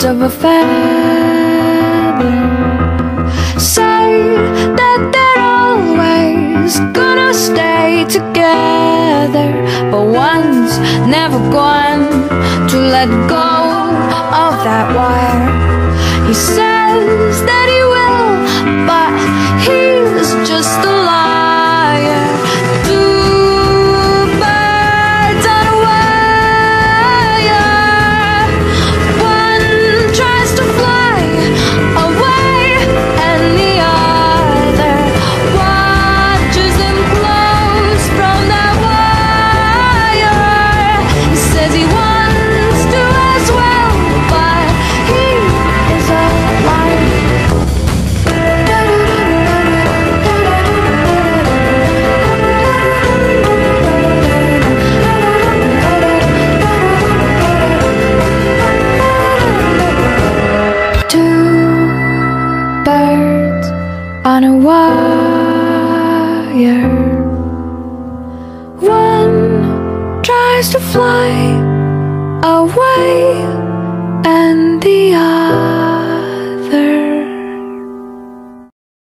of a feather. Say that they're always gonna stay together, but one's never going to let go of that wire. He says that he will, but he's just a liar. Two birds on a wire. One tries to fly away, and the other watches him close from that wire. He says he wants to as well, but he is a liar. Two birds on a wire. One tries to fly away, and the other